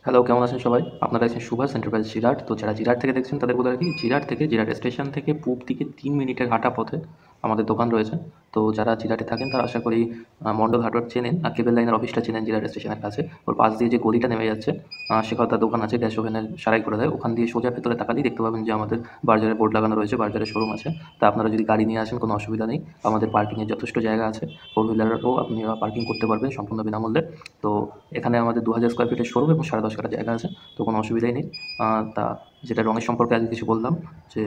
Hello, কেমন আছেন সবাই? আপনারা আছেন সুভাষ এন্টারপ্রাইজ জিরাট। তো যারা জিরাট থেকে দেখছেন তাদের বলে রাখি, জিরাট থেকে জিরাট স্টেশন থেকে পূব দিকে ৩ মিনিটের হাঁটা পথে আমাদের দোকান রয়েছে। তো যারা জিরাটে থাকেন তারা আশা করি মন্ডল হার্ডওয়্যার চেনেন, আর কেবল লাইনের অফিসটা চেনেন জিরাট স্টেশনের কাছে। ওর পাশ দিয়ে যে গলিটা নেমে যাচ্ছে সেখানে তার দোকান আছে, গ্যাস ওভেনের সারাই করে দেয়। ওখান দিয়ে সোজা ভেতরে তাকালেই দেখতে পাবেন যে আমাদের বার্জারের বোর্ড লাগানো রয়েছে, বার্জারের শোরুম আছে। তা আপনারা যদি গাড়ি নিয়ে আসেন কোনো অসুবিধা নেই, আমাদের পার্কিংয়ের যথেষ্ট জায়গা আছে। ফোর হুইলারও আপনি পার্কিং করতে পারবেন সম্পূর্ণ বিনামূল্যে। তো এখানে আমাদের ২,০০০ স্কোয়ার ফিটের শোরুম এবং ১০.৫ কাঠা জায়গা আছে। তো কোনো অসুবিধাই নেই। তা যেটা রঙের সম্পর্কে আগে কিছু বললাম যে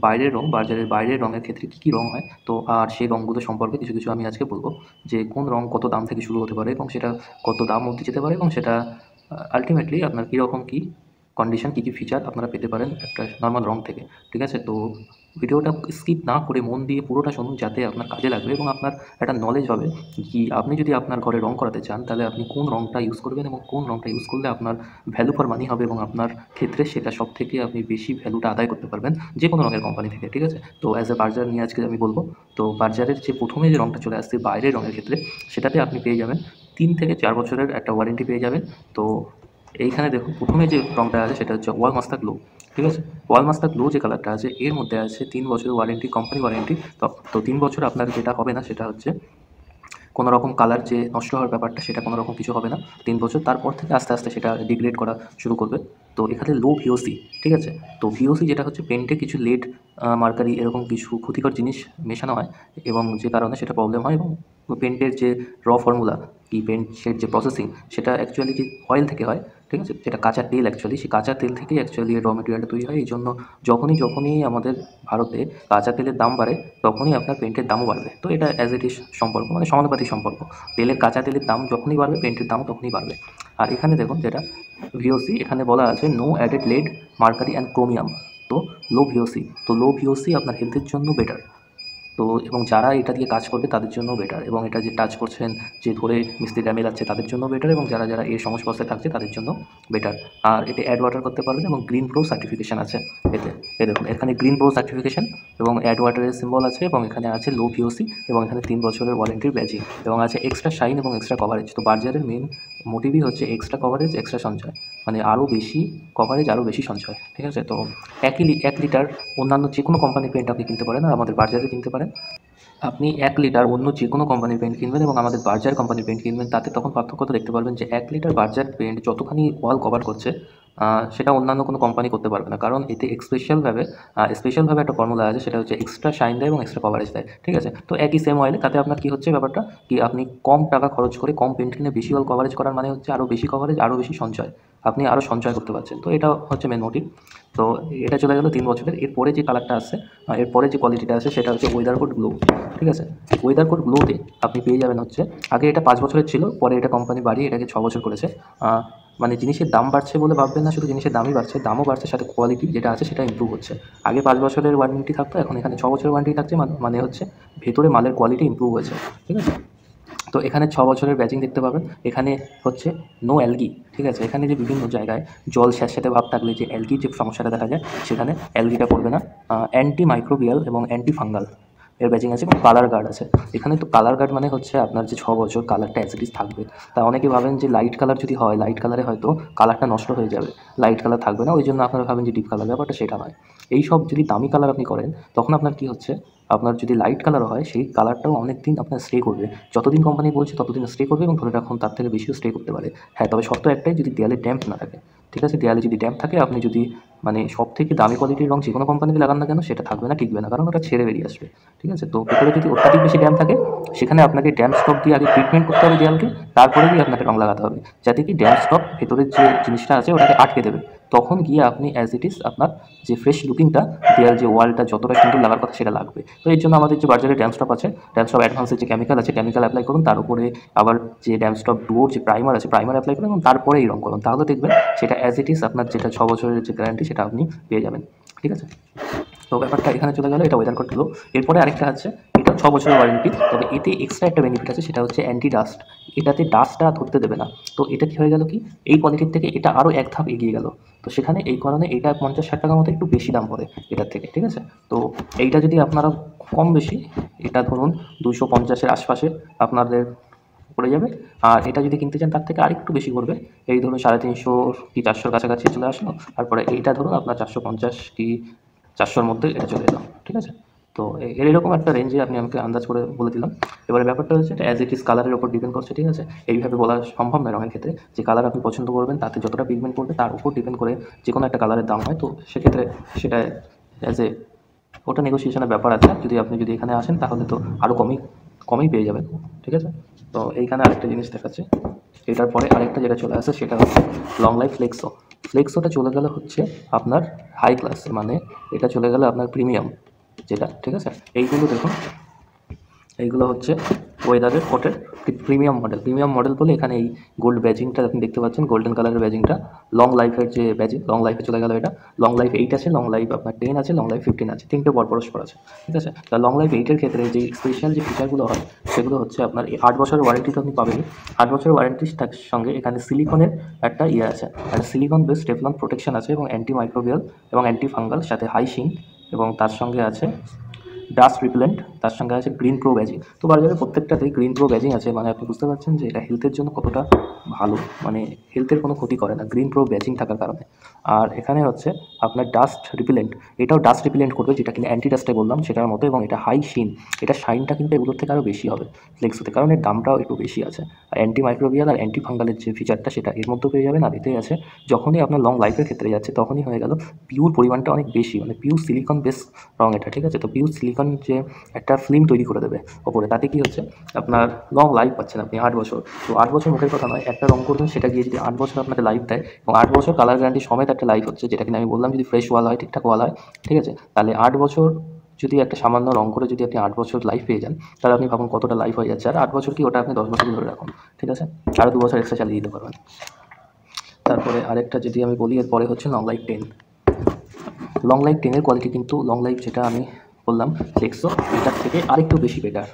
বাইরের রং, বাজারের বাইরের রঙের ক্ষেত্রে কী কী রং হয়, তো আর সেই রঙগুলো সম্পর্কে কিছু কিছু আমি আজকে বলবো, যে কোন রং কত দাম থেকে শুরু হতে পারে এবং সেটা কত দাম অবধি যেতে পারে এবং সেটা আলটিমেটলি আপনার কীরকম কী কন্ডিশন, কী কী ফিচার আপনারা পেতে পারেন একটা নর্মাল রং থেকে। ঠিক আছে? তো ভিডিওটা স্কিপ না করে মন দিয়ে পুরোটা শুনুন, যাতে আপনার কাজে লাগবে এবং আপনার একটা নলেজ হবে কি আপনি যদি আপনার ঘরে রং করাতে চান তাহলে আপনি কোন রংটা ইউজ করবেন এবং কোন রংটা ইউজ করলে আপনার ভ্যালু ফর মানি হবে এবং আপনার ক্ষেত্রে সেটা সবথেকে আপনি বেশি ভ্যালুটা আদায় করতে পারবেন যে কোনো রঙের কোম্পানি থেকে। ঠিক আছে? তো অ্যাজ এ বার্জার নিয়ে আজকে আমি বলবো। তো বার্জারের যে প্রথমে যে রংটা চলে আসছে বাইরের রঙের ক্ষেত্রে, সেটাতে আপনি পেয়ে যাবেন ৩ থেকে ৪ বছরের একটা ওয়ারেন্টি পেয়ে যাবেন। তো এইখানে দেখুন প্রথমে যে রংটা আছে সেটা হচ্ছে ওয়াল মাস্তা গ্লো। ঠিক আছে? ওয়াল মাস্তা গ্লো যে কালারটা আছে এর মধ্যে আছে ৩ বছরের ওয়ারেন্টি, কোম্পানি ওয়ারেন্টি। তো ৩ বছর আপনার যেটা হবে না সেটা হচ্ছে কোনো রকম কালার যে নষ্ট হওয়ার ব্যাপারটা, সেটা কোনো রকম কিছু হবে না ৩ বছর। তারপর থেকে আস্তে আস্তে সেটা ডিগ্রেড করা শুরু করবে। তো এখানে লো ভিওসি, ঠিক আছে? তো ভিওসি যেটা হচ্ছে পেন্টে কিছু লেড মার্কারি এরকম কিছু ক্ষতিকর জিনিস মেশানো হয় এবং যে কারণে সেটা প্রবলেম হয় এবং পেন্টের যে ফর্মুলা কি পেন্টের যে প্রসেসিং, সেটা অ্যাকচুয়ালি যে অয়েল থেকে হয়। ঠিক আছে? যেটা কাঁচা তেল, অ্যাকচুয়ালি সেই কাঁচা তেল থেকেই অ্যাকচুয়ালি র মেটেরিয়ালটা তৈরি হয়। এই জন্য যখনই আমাদের ভারতে কাঁচা তেলের দাম বাড়ে তখনই আপনার পেন্টের দামও বাড়বে। তো এটা অ্যাজ ইট ইজ সম্পর্ক, মানে সমানুপাতিক সম্পর্ক। কাঁচা তেলের দাম যখনই বাড়বে পেন্টের দামও তখনই বাড়বে। আর এখানে দেখুন যেটা ভিওসি, এখানে বলা আছে no added lead mercury and chromium. তো লো ভিওসি, তো লো ভিওসি আপনার হেলথের জন্য বেটার। তো এবং যারা এটা দিয়ে কাজ করবে তাদের জন্য বেটার, এবং এটা যে টাচ করছেন, যে ধরে মিস্ত্রিরা মেলাচ্ছে তাদের জন্য বেটার, এবং যারা যারা এর সংস্পর্শে থাকছে তাদের জন্য বেটার। আর এতে অ্যাড ওয়াটার করতে পারবেন এবং গ্রিন প্রো সার্টিফিকেশান আছে এতে। দেখুন এখানে গ্রিন প্রো সার্টিফিকেশান এবং অ্যাড ওয়াটারের সিম্বল আছে এবং এখানে আছে লো ভিওসি এবং এখানে ৩ বছরের ওয়ারেন্টির ব্যাজিং এবং আছে এক্সট্রা শাইন এবং এক্সট্রা কভারেজ। তো বার্জারের মেন মোটিভই হচ্ছে এক্সট্রা কভারেজ, এক্সট্রা সঞ্চয়, মানে আরও বেশি কভারেজ, আরও বেশি সঞ্চয়। ঠিক আছে? তো ১ লিটার অন্যান্য যে কোনো কোম্পানির পেন্ট আপনি কিনতে পারেন আর আমাদের বার্জারে কিনতে পারেন। আপনি ১ লিটার অন্য যে কোনো কোম্পানির পেন্ট কিনবেন এবং আমাদের বার্জার কোম্পানির পেন্ট কিনবেন, তাতে তখন পার্থক্যটা দেখতে পারবেন যে ১ লিটার বার্জার পেন্ট যতখানি ওয়াল কভার করছে সেটা অন্যান্য কোনো কোম্পানি করতে পারবে না। কারণ এতে স্পেশালভাবে একটা ফর্মুলা আছে, সেটা হচ্ছে এক্সট্রা শাইন দেয় এবং এক্সট্রা কভারেজ দেয়। ঠিক আছে? তো একই সেম অয়েলে তাতে আপনার কী হচ্ছে ব্যাপারটা, কি আপনি কম টাকা খরচ করে কম পেন্ট কিনে বেশি ওয়াল কভারেজ করার মানে হচ্ছে আরও বেশি কভারেজ, আরও বেশি সঞ্চয়। আপনি আরও সঞ্চয় করতে পারছেন। তো এটা হচ্ছে মেন মোটিভ। তো এটা চলে গেল ৩ বছরের। এরপরে যে কালারটা আসছে, এরপরে যে কোয়ালিটিটা আছে সেটা হচ্ছে ওয়েদার কোড গ্লো। ঠিক আছে? ওয়েদার কোড গ্লোতে আপনি পেয়ে যাবেন হচ্ছে, আগে এটা ৫ বছরের ছিল, পরে এটা কোম্পানি বাড়িয়ে এটাকে ৬ বছর করেছে। মানে জিনিসের দাম বাড়ছে বলে ভাববেন না, শুধু জিনিসের দামই বাড়ছে, দামও বাড়ছে, সাথে কোয়ালিটি যেটা আছে সেটা ইমপ্রুভ হচ্ছে। আগে ৫ বছরের ওয়ারেন্টি থাকতো, এখন এখানে ৬ বছরের ওয়ারেন্টি থাকছে, মানে হচ্ছে ভেতরে মালের কোয়ালিটি ইমপ্রুভ হয়েছে। ঠিক আছে? তো এখানে ৬ বছরের ব্যাচিং দেখতে পাবেন। এখানে হচ্ছে নো অ্যালগি। ঠিক আছে? এখানে যে বিভিন্ন জায়গায় জল স্যাঁতস্যাঁতে ভাব থাকলে যে অ্যালগির যে সমস্যাটা দেখা যায়, সেখানে অ্যালগিটা করবে না। অ্যান্টি মাইক্রোবিয়াল এবং অ্যান্টি ফাঙ্গাল এর ব্যাচিং আছে এবং কালার গার্ড আছে। এখানে তো কালার গার্ড মানে হচ্ছে আপনার যে ৬ বছর কালারটা অ্যাজ ইট ইজ থাকবে। তা অনেকে ভাবেন যে লাইট কালার যদি হয়, লাইট কালারে হয়তো কালারটা নষ্ট হয়ে যাবে, লাইট কালার থাকবে না, ওই জন্য আপনারা ভাবেন যে ডিপ কালার, ব্যাপারটা সেটা নয়। এইসব যদি দামি কালার আপনি করেন তখন আপনার কী হচ্ছে, আপনার যদি লাইট কালার হয় সেই কালারটাও অনেক দিন আপনার স্টে করবে। যতদিন কোম্পানি বলছে ততদিন স্টে করবে এবং ধরে রাখুন তার থেকে বেশিও স্টে করতে পারে। হ্যাঁ, তবে শর্ত একটাই, যদি দেয়ালে ড্যাম্প না থাকে। ঠিক আছে? দেয়ালে যদি ড্যাম্প থাকে, আপনি যদি মানে সবথেকে দামি কোয়ালিটির রং যে কোনো কোম্পানিতে লাগান না কেন, সেটা থাকবে না, টিকবে না, কারণ ওটা ছেড়ে বেরিয়ে আসবে। ঠিক আছে? তো ভেতরে যদি অত্যাধিক বেশি ড্যাম্প থাকে, সেখানে আপনাকে ড্যাম্প স্টপ দিয়ে আগে ট্রিটমেন্ট করতে হবে দেয়ালকে, তারপরে গিয়ে আপনাকে রং লাগাতে হবে, যাতে কি ড্যাম্প স্টপ ভেতরের যে জিনিসটা আছে ওটাকে আটকে দেবে। তখন গিয়ে আপনি অ্যাজ ইট ইজ আপনার যে ফ্রেশ লুকিংটা, দেয়াল যে ওয়ালটা যতটা সুন্দর লাগার কথা সেটা লাগবে। তো এর জন্য আমাদের যে বাজারে ড্যাম্প স্টপ আছে, ড্যাম্প স্টপ অ্যাডভান্সের যে কেমিক্যাল আছে, কেমিক্যাল অ্যাপ্লাই করুন, তার উপরে আবার যে ড্যাম্প স্টপ ডুয়োর যে প্রাইমার আছে, প্রাইমার অ্যাপ্লাই করুন এবং তারপরে এই রং করুন। তাহলে দেখবেন সেটা অ্যাজ ইট ইজ আপনার যেটা ৬ বছরের যে গ্যারান্টি সেটা আপনি পেয়ে যাবেন। ঠিক আছে? তো ব্যাপারটা এখানে চলে গেল, এটা ওয়েদার কোড হলো। এরপরে আরেকটা আছে, এটা ৬ বছরের ওয়ারেন্টি, তবে এতে এক্সট্রা একটা বেনিফিট আছে, সেটা হচ্ছে অ্যান্টি ডাস্ট। এটাতে ডাস্টটা ধরতে দেবে না। তো এটা কী হয়ে গেল, কি এই কোয়ালিটির থেকে এটা আরও এক ধাপ এগিয়ে গেল। তো সেখানে এই কারণে এটা ৫০-৬০ টাকার মতো একটু বেশি দাম পড়ে এটার থেকে। ঠিক আছে? তো এইটা যদি আপনারা কম বেশি, এটা ধরুন ২৫০-এর আশপাশে আপনাদের পড়ে যাবে। আর এটা যদি কিনতে চান তার থেকে আরেকটু বেশি পড়বে, এই ধরুন 350 কি 400 কাছাকাছি চলে আসলো। তারপরে এইটা ধরুন আপনার 450 কি 400-র মধ্যে এটা চলে এলো, ঠিক আছে। তো এরকম একটা রেঞ্জে আপনি আমাকে আন্দাজ করে বলে দিলাম। এবারে ব্যাপারটা হচ্ছে এটা অ্যাজ ইট ইজ কালারের উপর ডিপেন্ড করছে, ঠিক আছে। এইভাবে বলা সম্ভব নয় রঙের ক্ষেত্রে, যে কালার আপনি পছন্দ করবেন তাতে যতটা পিগমেন্ট পড়বে তার উপর ডিপেন্ড করে যে কোনো একটা কালারের দাম হয়। তো সেক্ষেত্রে সেটা অ্যাজ এ ওটা নেগোসিয়েশনের ব্যাপার আছে। যদি এখানে আসেন তাহলে তো আরও কমই পেয়ে যাবেন, ঠিক আছে। তো এইখানে আরেকটা জিনিস দেখাচ্ছে, এটার পরে আরেকটা যেটা চলে আসে সেটা হচ্ছে লং লাইফ ফ্লেক্সো। ফ্লেক্সোটা চলে গেলে হচ্ছে আপনার হাই ক্লাস, মানে এটা চলে গেলে আপনার প্রিমিয়াম যেটা, ঠিক আছে। এইগুলো দেখুন, এইগুলো হচ্ছে ওয়েদারের কোটের প্রিমিয়াম মডেল বলে এখানে এই গোল্ড ব্যাজিংটা আপনি দেখতে পাচ্ছেন, গোল্ডেন কালারের ব্যাজিংটা। লং লাইফের যে ব্যাজিং, লং লাইফে চলে গেল এটা। লং লাইফ 8 আছে, লং লাইফ আপনার 10 আছে, লং লাইফ 15 আছে, তিনটে পরস্পর আছে, ঠিক আছে। তা লং লাইফ 8-এর ক্ষেত্রে যে স্পেশাল যে ফিচারগুলো হয় সেগুলো হচ্ছে আপনার এই 8 বছরের ওয়ারেন্টি তো আপনি পাবেনই। 8 বছরের ওয়ারেন্টির সঙ্গে এখানে সিলিকনের একটা আছে, একটা সিলিকন বেস টেফলন প্রোটেকশন আছে, এবং অ্যান্টি মাইক্রোবিয়াল এবং অ্যান্টি ফাঙ্গাল, সাথে হাইসিন, এবং তার সঙ্গে আছে ডাস্ট রিপেলেন্ট, তার সঙ্গে আছে গ্রিন প্রো ব্যাজিং। তো বাজারে প্রত্যেকটাতেই গ্রিন প্রো ব্যাজিং আছে, মানে আপনি বুঝতে পারছেন যে এটা হেলথের জন্য কতটা ভালো, মানে হেলথের কোনো ক্ষতি করে না গ্রিন প্রো ব্যাজিং থাকার কারণে। আর এখানে হচ্ছে আপনার ডাস্ট রিপেলেন্ট, এটাও ডাস্ট রিপেলেন্ট করবে, যেটা কিনা অ্যান্টি ডাস্টে বললাম সেটার মতো, এবং এটা হাই শিন, এটা শাইনটা কিন্তু এগুলোর থেকে আরও বেশি হবে ফ্লেক্সোতে, কারণ এর দামটাও একটু বেশি আছে। আর অ্যান্টি মাইক্রোবিয়াল আর অ্যান্টি ফাঙ্গালের যে ফিচারটা সেটা এর মধ্যে পেয়ে যাবেন। আর এতেই আছে যখনই আপনার লং লাইফের ক্ষেত্রে যাচ্ছে তখনই হয়ে গেল পিওর পরিমাণটা অনেক বেশি, মানে পিওর সিলিকন বেস রং এটা, ঠিক আছে। তো পিওর সিলিকন যে একটা ফিল্ম তৈরি করে দেবে ওপরে, তাতে কি হচ্ছে আপনার লং লাইফ পাচ্ছেন আপনি 8 বছর। তো 8 বছর মুখের কথা নয়, একটা রং করবেন সেটা গিয়ে যদি 8 বছর আপনাকে লাইফ দেয়, এবং 8 বছর কালার গ্যারান্টি সমেত একটা লাইফ হচ্ছে, যেটা কিনা আমি বললাম যদি ফ্রেশ ওয়াল হয়, ঠিকঠাক ওয়াল হয়, ঠিক আছে, তাহলে 8 বছর যদি একটা সামান্য রং করে যদি আপনি 8 বছর লাইফ পেয়ে যান, তাহলে আপনি ভাবুন কতটা লাইফ হয়ে যাচ্ছে। আর 8 বছর কি, ওটা আপনি 10 বছর ধরে রাখুন, ঠিক আছে, আরও 2 বছর এক্সট্রা চালিয়ে দিতে পারবেন। তারপরে আরেকটা যদি আমি বলি, এরপরে হচ্ছে লং লাইফ 10। লং লাইফ 10-এর কোয়ালিটি কিন্তু লং লাইফ যেটা আমি বললাম ফ্লেক্সো, এটার থেকে আরেকটু বেশি বেটার।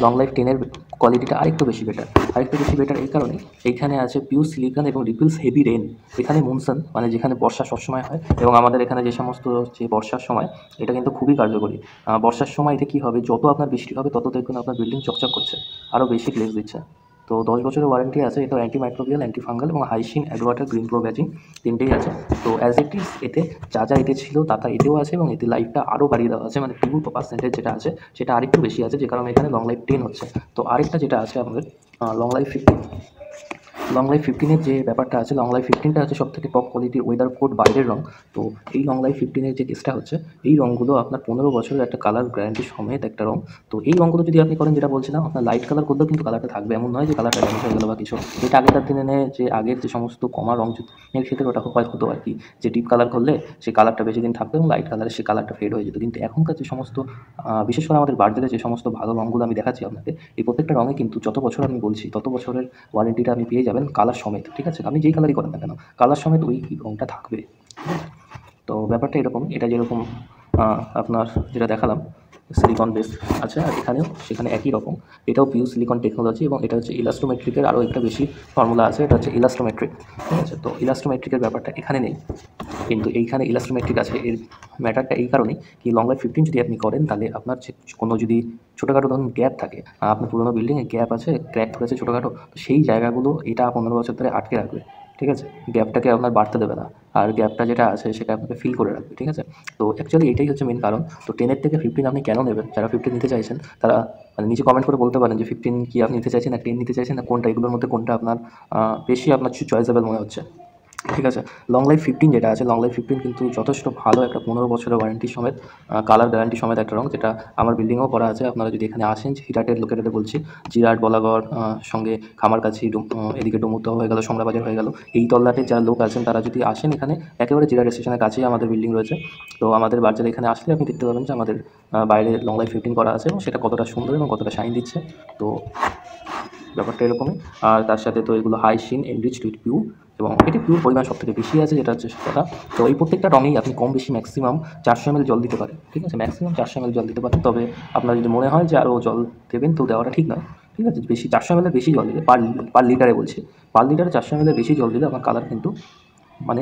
লং লাইফ 10-এর কোয়ালিটিটা আরেকটু বেশি বেটার এই কারণে এইখানে আছে পিওর সিলিকন এবং রিপিলস হেভি রেন। এখানে মনসুন, মানে যেখানে বর্ষা সবসময় হয়, এবং আমাদের এখানে যে সমস্ত যে বর্ষার সময় এটা কিন্তু খুবই কার্যকরী। বর্ষার সময় এতে কী হবে, যত আপনার বৃষ্টি হবে তত দেখবেন আপনার বিল্ডিং চকচক করছে, আরও বেশি গ্লেজ দিচ্ছে। তো 10 বছরের ওয়ারেন্টি আছে, এটা অ্যান্টি মাইক্রোবিয়াল, অ্যান্টি ফাঙ্গাল এবং হাইসিন অ্যাডওয়াটার গ্রিন প্রো ব্যাজিং তিনটেই আছে। তো অ্যাজ ইট ইজ এতে যা এতে ছিল তা এতেও আছে, এবং এতে লাইফটা আরও বাড়িয়ে দেওয়া আছে, মানে পিউর পার্সেন্টেজ যেটা আছে সেটা আরেকটু বেশি আছে, যে কারণে এখানে লং লাইফ 10 হচ্ছে। তো আরেকটা যেটা আছে আমাদের লং লাইফ 15। লং লাইফ 15-এর যে ব্যাপারটা আছে, লং লাইফ 15টা হচ্ছে সবথেকে টপ কোয়ালিটির ওয়েদার কোড বাইরের রং। তো এই লং লাইফ 15-এর যে কেসটা হচ্ছে, এই রঙগুলো আপনার 15 বছরের একটা কালার গ্যারান্টি সমেত একটা রং। তো এই রঙগুলো যদি আপনি করেন, যেটা বলছিলাম, আপনার লাইট কালার করলেও কিন্তু কালারটা থাকবে, এমন নয় যে কালারটা ড্যামেজ হয়ে গেলো বা কিছু। এটা আগেকার দিনে যে আগের যে সমস্ত কমা রং এর ক্ষেত্রে ওটা হতো আর কি, যে ডিপ কালার করলে সেই কালারটা বেশি দিন থাকবে এবং লাইট কালারের সেই কালারটা ফেড হয়ে যেত। কিন্তু এখনকার যে সমস্ত বিশেষ করে আমাদের বাজারে যে সমস্ত ভালো রঙগুলো আমি দেখাচ্ছি আপনাকে, এই প্রত্যেকটা রঙে কিন্তু যত বছর আমি বলছি তত বছরের ওয়ারেন্টিটা আপনি পেয়ে যাবেন কালার সমেত, ঠিক আছে। আপনি যেই কালারই করেন না কেন, কালার সমেত ওই রঙটা থাকবে, ঠিক আছে। তো ব্যাপারটা এরকম, এটা যেরকম আপনার যেটা দেখালাম সিলিকন বেস আছে, আর এখানেও সেখানে একই রকম। এটাও পিউ সিলিকন টেকনোলজি, এবং এটা হচ্ছে ইলাস্টোমেট্রিকের আরও একটা বেশি ফর্মুলা আছে, এটা হচ্ছে ইলাস্টোমেট্রিক, ঠিক আছে। তো ইলাস্টোমেট্রিকের ব্যাপারটা এখানে নেই, কিন্তু এইখানে ইলাস্টোমেট্রিক আছে। এর ম্যাটারটা এই কারণেই কি, লং লাইফ 15 যদি আপনি করেন, তাহলে আপনার যে কোনো যদি ছোটোখাটো ধরুন গ্যাপ থাকে, আপনার পুরোনো বিল্ডিংয়ে গ্যাপ আছে, ক্র্যাক করেছে ছোটোখাটো, তো সেই জায়গাগুলো এটা 15 বছর ধরে আটকে রাখবে, ঠিক আছে। গ্যাপটাকে আপনার বাড়তে দেবে না, আর গ্যাপটা যেটা আছে সেটা আপনাকে ফিল করে রাখবে, ঠিক আছে। তো অ্যাকচুয়ালি এটাই হচ্ছে মেন কারণ। তো 10-এর থেকে 15 আপনি কেন নেবেন, যারা 15 নিতে চাইছেন তারা মানে নিচে কমেন্ট করে বলতে পারেন যে 15 কি আপনি নিতে চাইছেন, না 10 নিতে চাইছেন, না কোনটা, এগুলোর মধ্যে কোনটা আপনার বেশি আপনার চয়েসেবল মনে হচ্ছে, ঠিক আছে। লং লাইফ 15 যেটা আছে, লং লাইফ 15 কিন্তু যথেষ্ট ভালো একটা 15 বছরের ওয়ারেন্টি সমেত কালার গ্যারান্টি সমেত একটা রং, যেটা আমার বিল্ডিংয়েও করা আছে। আপনারা যদি এখানে আসেন, জিরাটের লোকেরাতে বলছি, জিরাট, বলাগড়, সঙ্গে খামারকাছি, এদিকে ডুমুরদহ হয়ে গেল, সমরাবাজার হয়ে গেল, এই তল্লাটের যারা লোক আছেন তারা যদি আসেন এখানে, একেবারে জিরাট স্টেশনের কাছেই আমাদের বিল্ডিং রয়েছে। তো আমাদের বাজারে এখানে আসলে আপনি দেখতে পাবেন যে আমাদের বাইরে লং লাইফ 15 করা আছে, এবং সেটা কতটা সুন্দর এবং কতটা শাইন দিচ্ছে। তো ব্যাপারটা এরকমই। আর তার সাথে তো এগুলো হাইসিন এনরিচড উইথ পিউ, এবং এটি পিওর পরিমাণ সব থেকে বেশি আছে, যেটা হচ্ছে কথা। তো এই প্রত্যেকটা রঙেই আপনি কম বেশি ম্যাক্সিমাম 400 ml জল দিতে পারেন, ঠিক আছে, ম্যাক্সিমাম 400 ml জল দিতে পারেন। তবে আপনার যদি মনে হয় যে আরও জল দেবেন, তো দেওয়াটা ঠিক নয়, ঠিক আছে। বেশি 400 ml বেশি জল দিলে পার লিটারে বলছি, পার লিটারে 400 ml বেশি জল দিলে আপনার কালার কিন্তু মানে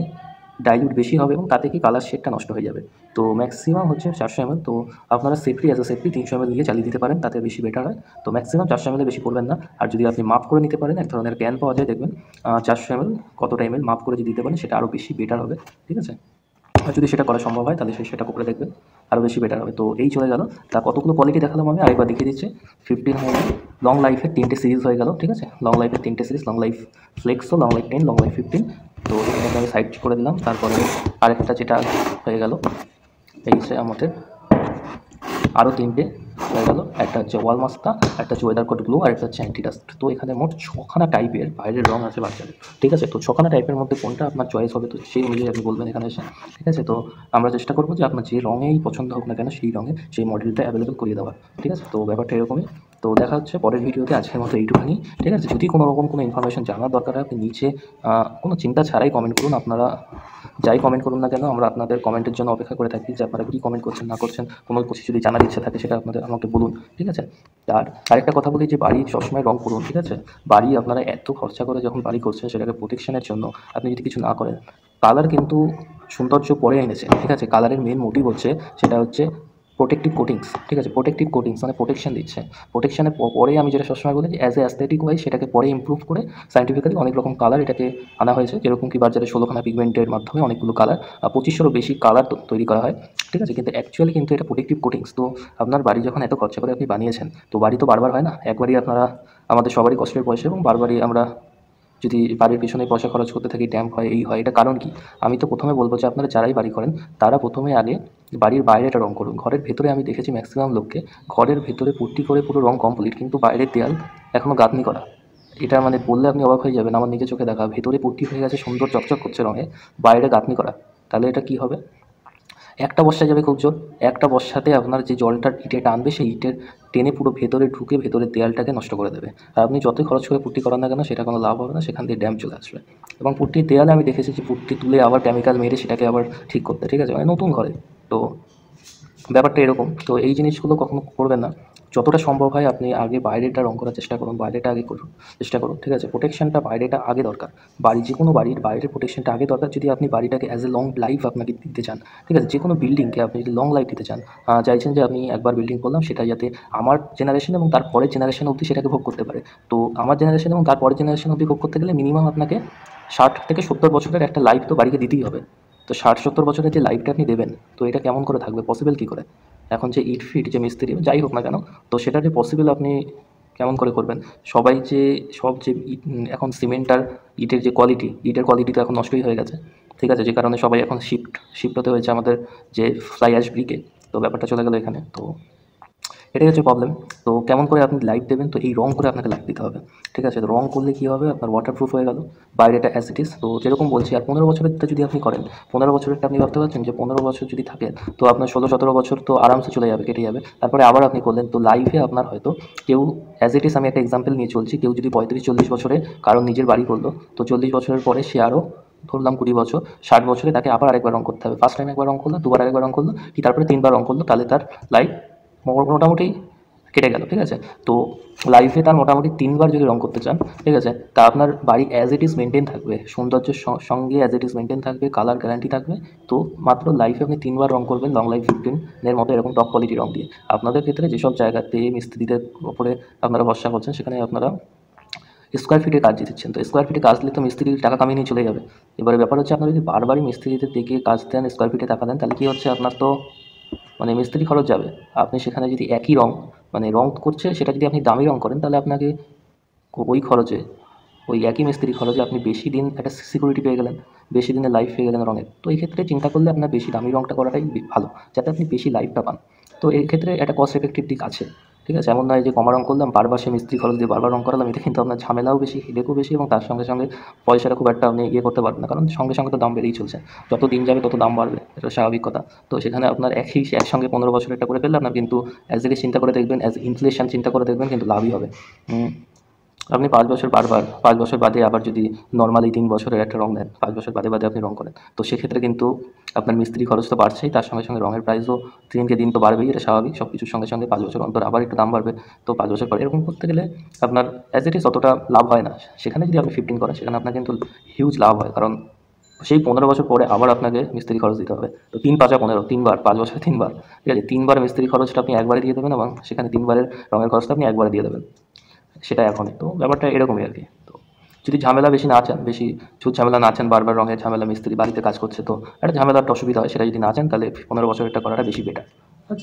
ডাইলিউট বেশি হবে এবং তাতে কি কালার শেডটা নষ্ট হয়ে যাবে। তো ম্যাক্সিমাম হচ্ছে 400 ml। তো আপনারা safely as a safely 300 ml দিয়ে চালিয়ে দিতে পারেন, তাতে বেশি বেটার হয়। তো ম্যাক্সিমাম 400 ml বেশি করবেন না। আর যদি আপনি মাপ করে নিতে পারেন, এক ধরনের ক্যান পাওয়া যায় দেখবেন, 400 ml কতটা ml মাপ করে যদি দিতে পারেন সেটা আরও বেশি বেটার হবে, ঠিক আছে। আর যদি সেটা করা সম্ভব হয় তাহলে সেটা করে দেখবেন, আরও বেশি বেটার হবে। তো এই চলে গেল, তা কতগুলো কোয়ালিটি দেখালাম আমি আরেকবার দেখিয়ে দিচ্ছি। 15 হয়ে গেল, লং লাইফের 3টে সিরিজ হয়ে গেল, ঠিক আছে। লং লাইফের 3টে series, long life flexo, long life 10, long life 15। তো এখানে আমি সাইড করে দিলাম। তারপরে আরেকটা যেটা হয়ে গেল, এই হচ্ছে আমাদের আরও 3টে হয়ে গেল। একটা হচ্ছে ওয়াল মাস্কা, একটা হচ্ছে ওয়েদার কোড গ্লু, আর একটা হচ্ছে অ্যান্টিডাস্ট। তো এখানে মোট 6খানা টাইপের বাইরের রং আছে বাচ্চাদের, ঠিক আছে। তো 6খানা টাইপের মধ্যে কোনটা আপনার চয়েস হবে তো সেই অনুযায়ী আপনি বলবেন এখানে এসে, ঠিক আছে। তো আমরা চেষ্টা করবো যে আপনার যে রঙেই পছন্দ হোক না কেন সেই রঙে সেই মডেলটা অ্যাভেলেবেল করিয়ে দেওয়ার, ঠিক আছে। তো ব্যাপারটা এরকমই। তো দেখা হচ্ছে পরের ভিডিওতে। আজকের মতো এইটুখানি, ঠিক আছে। যদি কোনো রকম কোনো ইনফরমেশন জানার দরকার হয় আপনি নিচে কোনো চিন্তা ছাড়াই কমেন্ট করুন। আপনারা যাই কমেন্ট করুন না কেন, আমরা আপনাদের কমেন্টের জন্য অপেক্ষা করে থাকি, যে আপনারা কী কমেন্ট করছেন না করছেন। কোনো কিছু যদি জানার ইচ্ছা থাকে সেটা আমাকে বলুন, ঠিক আছে। আর আরেকটা কথা বলি যে বাড়ি সবসময় রং করুন, ঠিক আছে। বাড়ি আপনারা এত খরচা করে যখন বাড়ি করছেন সেটাকে প্রোটেকশনের জন্য আপনি যদি কিছু না করেন, কালার কিন্তু সৌন্দর্য পরে এনেছে, ঠিক আছে। কালারের মেন মোটিভ হচ্ছে সেটা হচ্ছে প্রোটেক্টিভ কোটিংস, ঠিক আছে। প্রোটেক্টিভ কোটিংস মানে প্রোটেকশন দিচ্ছে। প্রোটেকশনের পরে আমি যেটা সবসময় বলি যে অ্যাজ এ অ্যাস্থেটিক ওয়াইজ সেটাকে পরে ইমপ্রুভ করে সাইন্টিফিক্যালি অনেক রকম কালার এটাকে আনা হয়েছে। যেরকম কি বাজারে 16খানা পিগমেন্টের মাধ্যমে অনেকগুলো কালার, 2500-এরও বেশি কালার তৈরি করা হয়, ঠিক আছে। কিন্তু অ্যাকচুয়ালি কিন্তু এটা প্রোটেক্টিভ কোটিংস। তো আপনার বাড়ি যখন এত খরচা করে আপনি বানিয়েছেন, তো বাড়ি তো বারবার হয় না, একবারই আপনারা, আমাদের সবারই কষ্টের পয়সা, এবং বারবারই আমরা যদি বাড়ির পিছনে পয়সা খরচ করতে থাকি, ড্যাম্প হয়, এই হয়, এটা কারণ কি? আমি তো প্রথমে বলবো যে আপনারা যারাই বাড়ি করেন তারা প্রথমে আগে বাড়ির বাইরেটা রং করুন। ঘরের ভেতরে আমি দেখেছি ম্যাক্সিমাম লোককে ঘরের ভেতরে পুট্টি করে পুরো রং কমপ্লিট, কিন্তু বাইরের দেয়াল এখনও গাঁথনি করা। এটা মানে বললে আপনি অবাক হয়ে যাবেন, আমার নিজের চোখে দেখা। ভেতরে পুট্টি হয়ে গেছে, সুন্দর চকচক করছে রঙে, বাইরে গাঁথনি করা। তাহলে এটা কি হবে? একটা বর্ষা যাবে খুব জোর, একটা বর্ষাতে আপনার যে জলটার ইটে টানবে সেই ইটের টেনে পুরো ভেতরে ঢুকে ভেতরের দেয়ালটাকে নষ্ট করে দেবে। আর আপনি যতই খরচ করে পুট্টি করান না কেন সেটা কোনো লাভ হবে না, সেখান দিয়ে ড্যাম চলে আসবে। এবং পুট্টির দেয়ালে আমি দেখেছি যে পুট্টি তুলে আবার কেমিক্যাল মেরে সেটাকে আবার ঠিক করতে, ঠিক আছে, মানে নতুন ঘরে। তো ব্যাপারটা এরকম। তো এই জিনিসগুলো কখনো করবেন না। যতটা সম্ভব হয় আপনি আগে বাইরেটা রং করার চেষ্টা করুন, বাইরেটা আগে করুন, চেষ্টা করুন, ঠিক আছে। প্রোটেকশনটা বাইরেটা আগে দরকার। বাড়ি যে কোনো বাড়ির বাইরের প্রোটেকশনটা আগে দরকার, যদি আপনি বাড়িটাকে অ্যাজ এ লং লাইফ আপনাকে দিতে চান, ঠিক আছে। যে কোনো বিল্ডিংকে আপনি যদি লং লাইফ দিতে চান, চাইছেন যে আমি একবার বিল্ডিং করলাম সেটা যাতে আমার জেনারেশন এবং তার পরের জেনারেশন অবধি সেটাকে ভোগ করতে পারে। তো আমার জেনারেশন এবং তার পরের জেনারেশন অবধি ভোগ করতে গেলে মিনিমাম আপনাকে 60 থেকে 70 বছরের একটা লাইফ তো বাড়িকে দিতেই হবে। তো 60-70 বছরের যে লাইফটা আপনি দেবেন, তো এটা কেমন করে থাকবে, পসিবল কী করে? এখন যে ইট ফিট যে মিস্ত্রি যাই হোক না কেন, তো সেটা যে পসিবল আপনি কেমন করে করবেন? সবাই যে সব যে এখন সিমেন্ট আর ইটের যে কোয়ালিটি, ইটের কোয়ালিটি তো এখন নষ্টই হয়ে গেছে, ঠিক আছে। যে কারণে সবাই এখন শিফট হতে হয়েছে আমাদের যে ফ্লাই অ্যাশ ব্রিকে। তো ব্যাপারটা চলে গেল এখানে। তো এটাই হচ্ছে প্রবলেম। তো কেমন করে আপনি লাইট দেবেন? তো এই রং করে আপনাকে লাইট দিতে হবে, ঠিক আছে। তো রং করলে কী হবে, আপনার ওয়াটারপ্রুফ হয়ে গেল, বাইরেটা অ্যাজ ইট ইজ। তো যেরকম বলছি, আর 15 বছরেরটা যদি আপনি করেন, 15 বছরেরটা আপনি ভাবতে পারছেন যে 15 বছর যদি থাকে তো আপনার 16-17 বছর তো আরামসে চলে যাবে, কেটে যাবে। তারপরে আবার আপনি করলেন, তো লাইফে আপনার হয়তো কেউ অ্যাজ ইট ইজ, আমি একটা এক্সাম্পল নিয়ে চলছি, কেউ যদি 35-40 বছরে কারণ নিজের বাড়ি করলো, তো 40 বছরের পরে সে আরও ধরলাম 20 বছর, 60 বছরে তাকে আবার আরেকবার রং করতে হবে। ফার্স্ট টাইম একবার রং করলো, দুবার আরেকবার রং করলো, কি তারপরে 3বার রং করলো, তাহলে তার লাইফ মোটামুটি কেটে গেল, ঠিক আছে। তো লাইফে তার মোটামুটি 3বার যদি রং করতে চান, ঠিক আছে, তা আপনার বাড়ি অ্যাজ ইট ইজ মেনটেন থাকবে, সৌন্দর্যের সঙ্গে অ্যাজ ইট ইজ মেনটেন থাকবে, কালার গ্যারান্টি থাকবে। তো মাত্র লাইফে আপনি 3বার রং করবেন, লং লাইফ 15-এর মতো এরকম টপ কোয়ালিটি রং দিয়ে। আপনাদের ক্ষেত্রে যেসব জায়গাতে মিস্ত্রিদের ওপরে আপনারা ভরসা করছেন সেখানে আপনারা স্কোয়ার ফিটে কাজ দিচ্ছেন, তো স্কোয়ার ফিটে কাজ দিলে তো মিস্ত্রি টাকা কামিয়ে নিয়ে চলে যাবে। এবারে ব্যাপার হচ্ছে আপনারা যদি বারবারই মিস্ত্রিদের দেখে কাজ দেন, স্কোয়ার ফিটে টাকা দেন, তাহলে কী হচ্ছে, আপনার তো মানে মিস্ত্রি খরচ যাবে। আপনি সেখানে যদি একই রং মানে রং করছে সেটা যদি আপনি দামি রং করেন, তাহলে আপনাকে ওই খরচে, ওই একই মিস্ত্রি খরচে আপনি বেশি দিন একটা সিকিউরিটি পেয়ে গেলেন, বেশি দিনের লাইফ পেয়ে গেলেন রঙের। তো এই ক্ষেত্রে চিন্তা করলে আপনার বেশি দামি রংটা করাটাই ভালো, যাতে আপনি বেশি লাইফটা পান। তো এই ক্ষেত্রে একটা কস্ট এফেক্টিভ দিক আছে, ঠিক আছে। এমন নয় যে কমা রং করলাম, বারবার সে মিস্ত্রি খরচ দিয়ে বারবার রং করালাম, এতে কিন্তু আপনার ঝামেলাও বেশি, হেডেকও বেশি, এবং তার সঙ্গে সঙ্গে পয়সাটা খুব একটা আপনি করতে পারবেন না, কারণ সঙ্গে সঙ্গে তো দাম বেড়েই চলছে। যত দিন যাবে তত দাম বাড়বে, এটা স্বাভাবিক কথা। তো সেখানে আপনার একসঙ্গে 15 বছরের একটা করে ফেললে আপনার কিন্তু অ্যাজ ইট ইজ চিন্তা করে দেখবেন, অ্যাজ ইনফ্লেশন চিন্তা করে দেখবেন, কিন্তু লাভই হবে। আপনি 5 বছর বারবার 5 বছর বাদে আবার যদি নর্মালি 3 বছরের একটা রং দেন, 5 বছর বাদে বাদে আপনি রং করেন, তো সেক্ষেত্রে কিন্তু আপনার মিস্ত্রি খরচ তো বাড়ছেই, তার সঙ্গে সঙ্গে রঙের প্রাইসও দিনকে দিন তো বাড়বেই, এটা স্বাভাবিক। সব কিছুর সঙ্গে সঙ্গে 5 বছর অন্তর আবার একটু দাম বাড়বে। তো 5 বছর পরে এরকম করতে গেলে আপনার অ্যাজ ইট ইজ অতটা লাভ হয় না। সেখানে যদি আপনি 15 করেন সেখানে আপনার কিন্তু হিউজ লাভ হয়, কারণ সেই 15 বছর পরে আবার আপনাকে মিস্ত্রি খরচ দিতে হবে। তো 3 5 15, 3 বার, 5 বছরে 3 বার, ঠিক আছে? 3 বার মিস্ত্রি খরচটা আপনি একবারে দিয়ে দেবেন এবং সেখানে 3 বারের রঙের খরচটা আপনি একবারে দিয়ে দেবেন। সেটা এখনই। তো ব্যাপারটা এরকমই আরকি। তো যদি ঝামেলা বেশি না চান, বেশি ঝুট ঝামেলা না চান, বারবার রঙের ঝামেলা, মিস্ত্রি বাড়িতে কাজ করছে তো একটা ঝামেলার একটা অসুবিধা হয়, সেটা যদি না চান তাহলে 15 বছরেরটা করাটা বেশি বেটার।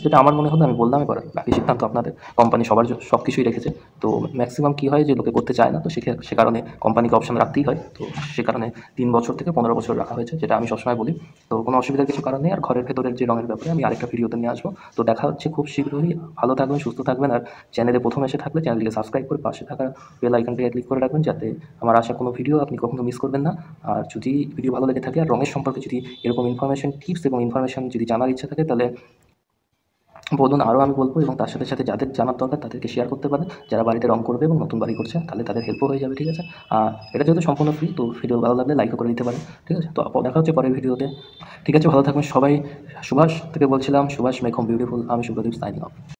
যেটা আমার মনে হলো আমি বললামই করার, বাকি সিদ্ধান্ত আপনাদের। কোম্পানি সবার সব কিছুই রেখেছে। তো ম্যাক্সিমাম কী হয় যে লোকে করতে চায় না, তো সে কারণে কোম্পানিকে অপশন রাখতেই হয়। তো সে কারণে 3 বছর থেকে 15 বছর রাখা হয়েছে, যেটা আমি সবসময় বলি। তো কোনো অসুবিধার কিছু কারণ নেই। আর ঘরের ভেতরের যে রঙের ব্যাপারে আমি আরেকটা ভিডিওতে নিয়ে আসবো। তো দেখা হচ্ছে খুব শীঘ্রই। ভালো থাকবেন, সুস্থ থাকবেন। আর চ্যানেলে প্রথম এসে থাকলে চ্যানেলটিকে সাবস্ক্রাইব করে পাশে থাকা বেল আইকনটিকে ক্লিক করে রাখবেন, যাতে আমার আসা কোনো ভিডিও আপনি কখনো মিস করবেন না। আর যদি ভিডিও ভালো লেগে থাকে আর রঙের সম্পর্কে যদি এরকম ইনফরমেশন, টিপস এবং ইনফরমেশন যদি জানার ইচ্ছা থাকে তাহলে বলুন, আরও আমি বলবো। এবং তার সাথে সাথে যাদের জানার দরকার তাদেরকে শেয়ার করতে পারেন, যারা বাড়িতে রং করবে এবং নতুন বাড়ি করছে, তাহলে তাদের হেল্পও হয়ে যাবে, ঠিক আছে? আর এটা যেহেতু সম্পূর্ণ ফ্রি, তো ভিডিও ভালো লাগলে লাইকও করে দিতে পারেন, ঠিক আছে? তো দেখা হচ্ছে পরের ভিডিওতে। ঠিক আছে, ভালো থাকবেন সবাই। সুভাষ থেকে বলছিলাম, সুভাষ মেক হোম বিউটিফুল। আমি শুভদীপ, সাইনিং অফ।